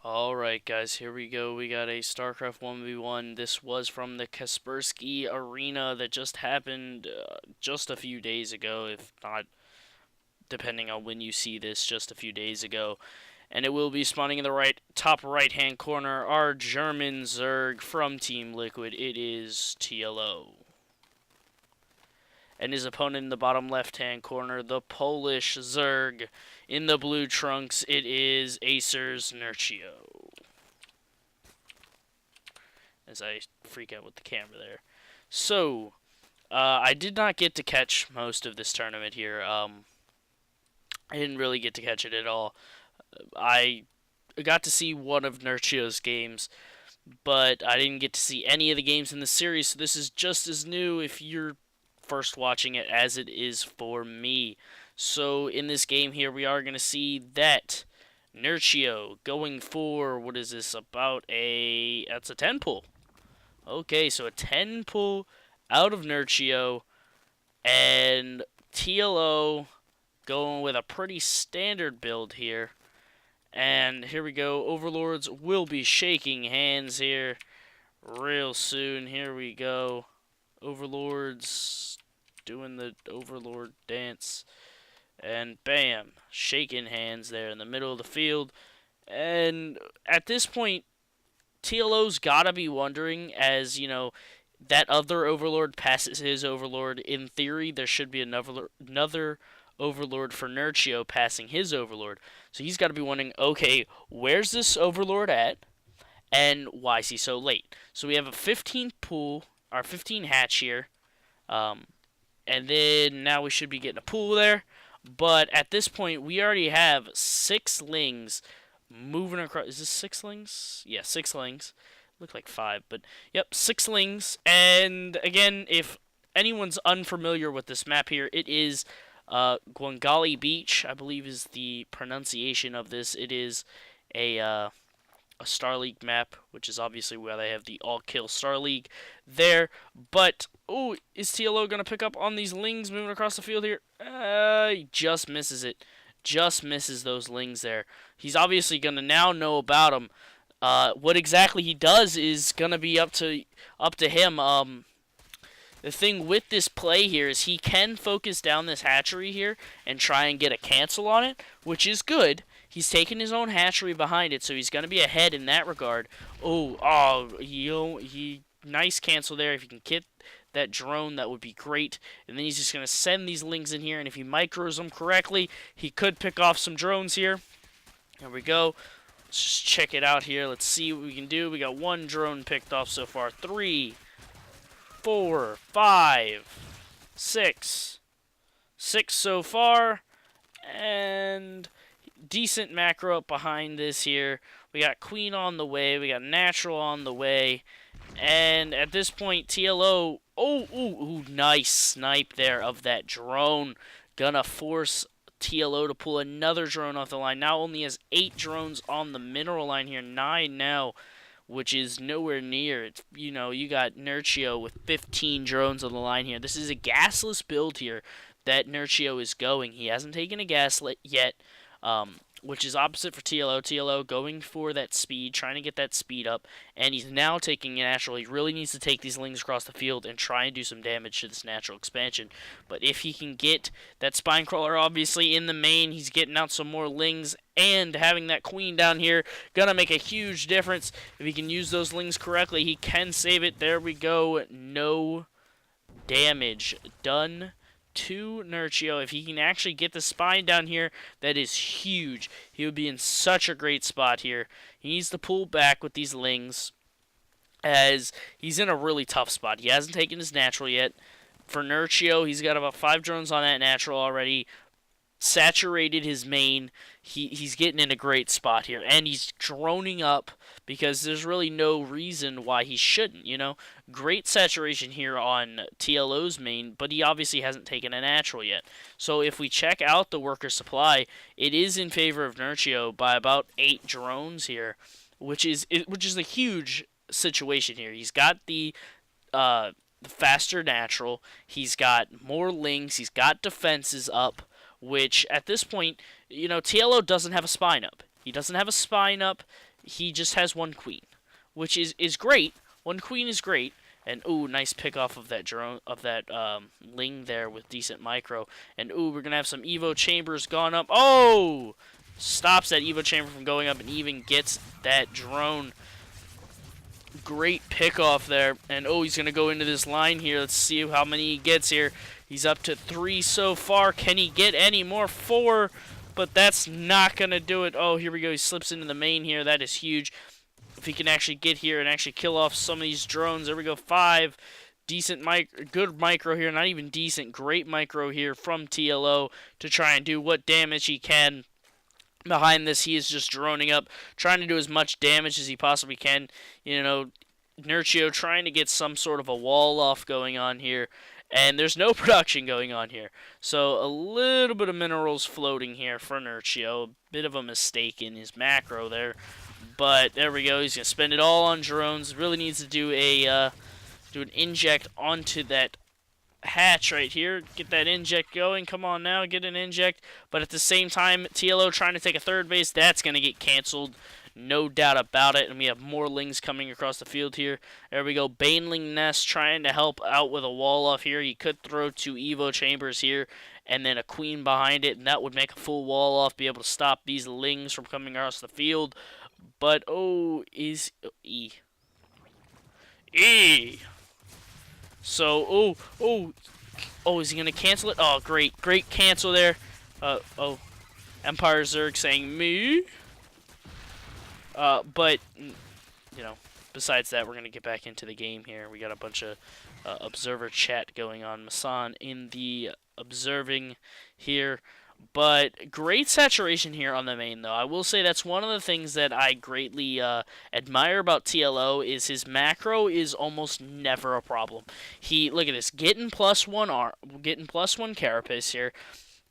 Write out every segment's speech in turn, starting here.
Alright guys, here we go. We got a StarCraft 1v1. This was from the Kaspersky Arena that just happened just a few days ago, if not, depending on when you see this, just a few days ago. And it will be spawning in the top right hand corner, our German Zerg from Team Liquid. It is TLO. And his opponent in the bottom left hand corner, the Polish Zerg. In the blue trunks, it is Acer's Nerchio. As I freak out with the camera there. So, I did not get to catch most of this tournament here. I didn't really get to catch it at all. I got to see one of Nerchio's games, but I didn't get to see any of the games in the series, so this is just as new if you're first watching it as it is for me. So, in this game here, we are going to see that Nerchio going for, what is this, that's a 10 pull. Okay, so a 10 pull out of Nerchio, and TLO going with a pretty standard build here. And here we go, Overlords will be shaking hands here real soon. Here we go, Overlords doing the Overlord dance. And bam, shaking hands there in the middle of the field. And at this point, TLO's gotta be wondering, as you know, that other Overlord passes his Overlord. In theory, there should be another Overlord for Nerchio passing his Overlord. So he's got to be wondering, okay, where's this Overlord at, and why is he so late? So we have a 15 pool, our 15 hatch here, and then now we should be getting a pool there. But at this point, we already have 6 lings moving across. Is this 6 lings? Yeah, 6 lings. Look like 5, but yep, 6 lings. And again, if anyone's unfamiliar with this map here, it is Guangali Beach, I believe is the pronunciation of this. It is a Star League map, which is obviously where they have the all-kill Star League there. But, oh, is TLO going to pick up on these lings moving across the field here? He just misses it. Just misses those lings there. He's obviously going to now know about them. What exactly he does is going to be up to him. The thing with this play here is he can focus down this hatchery here and try and get a cancel on it, which is good. He's taking his own hatchery behind it, so he's going to be ahead in that regard. Nice cancel there. If you can get that drone, that would be great. And then he's just going to send these lings in here, and if he micros them correctly, he could pick off some drones here. There we go. Let's just check it out here. Let's see what we can do. We got 1 drone picked off so far. 3, 4, 5, 6. 6 so far. And decent macro up behind this here. We got Queen on the way. We got Natural on the way. And at this point, TLO... nice snipe there of that drone. Gonna force TLO to pull another drone off the line. Now only has 8 drones on the mineral line here. 9 now, which is nowhere near. It's, you got Nerchio with 15 drones on the line here. This is a gasless build here that Nerchio is going. He hasn't taken a gaslit yet, which is opposite for TLO. TLO going for that speed, trying to get that speed up, and he's now taking a natural. He really needs to take these lings across the field and try and do some damage to this natural expansion. But if he can get that spine crawler, obviously, in the main, he's getting out some more lings, and having that queen down here, gonna make a huge difference. If he can use those lings correctly, he can save it. There we go. No damage done to Nerchio. If he can actually get the spine down here, that is huge. He would be in such a great spot here. He needs to pull back with these lings, as he's in a really tough spot. He hasn't taken his natural yet. For Nerchio, he's got about 5 drones on that natural already. Saturated his main. He's getting in a great spot here, and he's droning up because there's really no reason why he shouldn't, Great saturation here on TLO's main, but he obviously hasn't taken a natural yet. So if we check out the worker supply, it is in favor of Nerchio by about 8 drones here, which is a huge situation here. He's got the faster natural, he's got more lings, he's got defenses up, which at this point, TLO doesn't have a spine up. He doesn't have a spine up. he just has one queen, which is great. One queen is great. And ooh, nice pick off of that drone of that Ling there with decent micro. And ooh, we're gonna have some Evo chambers gone up. Oh, stops that Evo chamber from going up and even gets that drone. Great pick off there. And oh, he's gonna go into this line here. Let's see how many he gets here. He's up to 3 so far. Can he get any more? 4, but that's not gonna do it. Oh, here we go. He slips into the main here. That is huge. If he can actually get here and actually kill off some of these drones. There we go, 5. Decent good micro here. Not even decent, great micro here from TLO to try and do what damage he can. Behind this, he is just droning up, trying to do as much damage as he possibly can. You know, Nerchio trying to get some sort of a wall off going on here. And there's no production going on here. So a little bit of minerals floating here for Nerchio. A bit of a mistake in his macro there. But there we go. He's gonna spend it all on drones. Really needs to do a do an inject onto that hatch right here. Get that inject going. Come on now, get an inject. But at the same time, TLO trying to take a third base. That's gonna get canceled, no doubt about it. And we have more Lings coming across the field here. There we go. Baneling Nest trying to help out with a wall off here. He could throw 2 Evo chambers here, and then a queen behind it, and that would make a full wall off, be able to stop these Lings from coming across the field. But, oh, is E. E. So, is he going to cancel it? Oh, great cancel there. Empire Zerg saying me. But, you know, besides that, we're going to get back into the game here. We got a bunch of observer chat going on. Masan in the observing here. But great saturation here on the main, though. I will say that's one of the things that I greatly admire about TLO is his macro is almost never a problem. Look at this, getting +1 carapace here.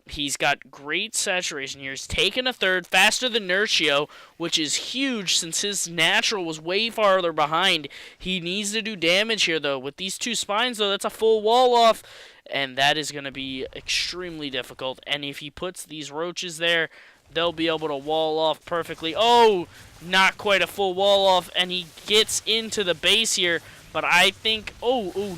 He's got great saturation here. He's taken a third faster than Nerchio, which is huge since his natural was way farther behind. He needs to do damage here, though. With these 2 spines, though, that's a full wall off. And that is going to be extremely difficult. And if he puts these roaches there, they'll be able to wall off perfectly. Oh, not quite a full wall off. And he gets into the base here. But I think,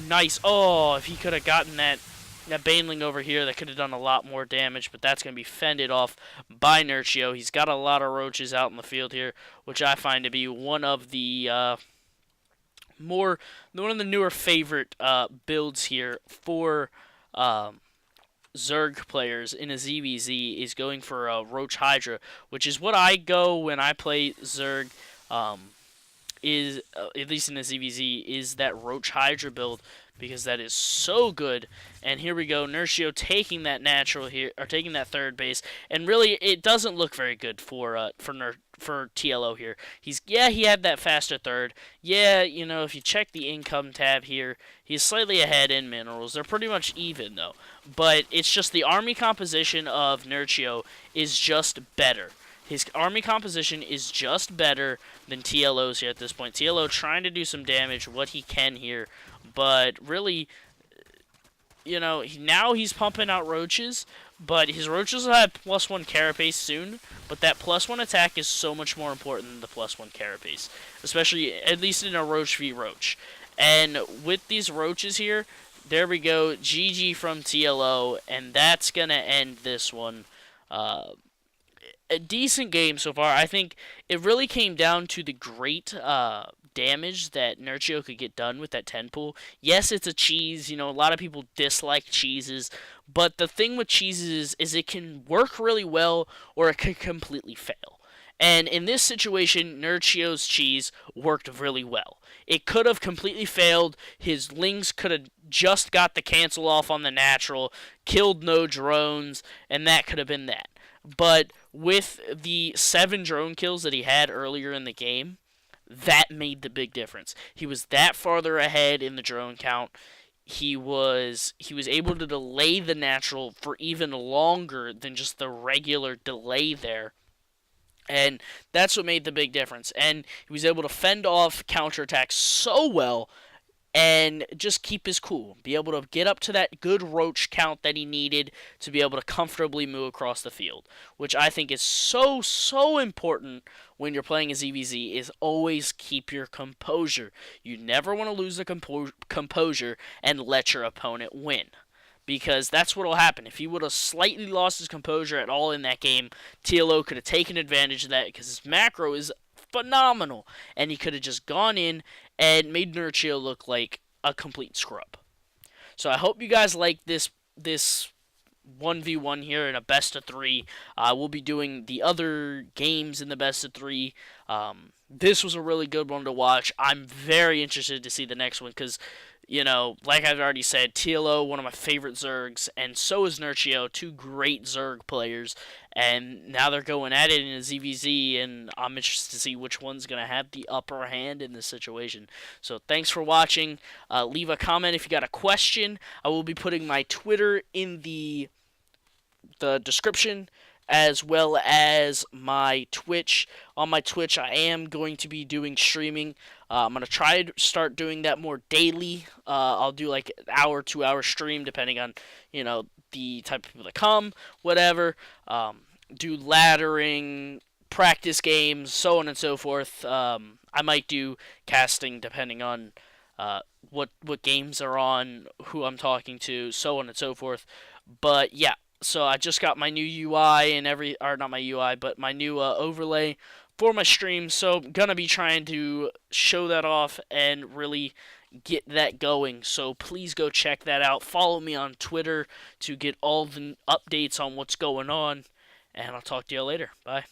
nice. Oh, if he could have gotten that Baneling over here, that could have done a lot more damage. But that's going to be fended off by Nerchio. He's got a lot of roaches out in the field here, which I find to be one of the one of the newer favorite builds here for Zerg players in a ZVZ is going for Roach Hydra, which is what I go when I play Zerg. Is at least in a ZVZ is that Roach Hydra build, because that is so good. And here we go, Nerchio taking that natural here, or taking that third base, and really it doesn't look very good for TLO here. He had that faster third. Yeah, you know, if you check the income tab here, he's slightly ahead in minerals. They're pretty much even though, but it's just the army composition of Nerchio is just better. His army composition is just better than TLO's here at this point. TLO trying to do some damage, what he can here, but really, you know, now he's pumping out roaches, but his roaches will have +1 carapace soon, but that +1 attack is so much more important than the +1 carapace, especially, at least in a roach v roach. And with these roaches here, there we go, GG from TLO, and that's going to end this one. A decent game so far. I think it really came down to the great damage that Nerchio could get done with that 10 pool. Yes, it's a cheese. You know, a lot of people dislike cheeses. But the thing with cheeses is it can work really well or it could completely fail. And in this situation, Nerchio's cheese worked really well. It could have completely failed. His Lings could have just got the cancel off on the natural, killed no drones, and that could have been that. But with the 7 drone kills that he had earlier in the game, that made the big difference. He was that farther ahead in the drone count. He was able to delay the natural for even longer than just the regular delay there. And that's what made the big difference. And he was able to fend off counterattacks so well and just keep his cool. Be able to get up to that good roach count that he needed to be able to comfortably move across the field, which I think is so important when you're playing a ZVZ is always keep your composure. You never want to lose the composure and let your opponent win. Because that's what will happen. If he would have slightly lost his composure at all in that game, TLO could have taken advantage of that because his macro is phenomenal. And he could have just gone in and made Nerchio look like a complete scrub. So I hope you guys like this 1v1 here in a best of 3. We'll be doing the other games in the best of 3. This was a really good one to watch. I'm very interested to see the next one because, you know, like I've already said, TLO, one of my favorite Zergs, and so is Nerchio, 2 great Zerg players. And now they're going at it in a ZVZ, and I'm interested to see which one's going to have the upper hand in this situation. So thanks for watching. Leave a comment if you got a question. I will be putting my Twitter in the description, as well as my Twitch. On my Twitch, I am going to be doing streaming. I'm going to try to start doing that more daily. I'll do like an hour, 2-hour stream, depending on, you know, the type of people that come, whatever. Do laddering, practice games, so on and so forth. I might do casting depending on what games are on, who I'm talking to, so on and so forth. But yeah, so I just got my new UI and not my UI, but my new overlay for my stream. So I'm gonna be trying to show that off and really get that going. So please go check that out. Follow me on Twitter to get all the updates on what's going on. And I'll talk to you later. Bye.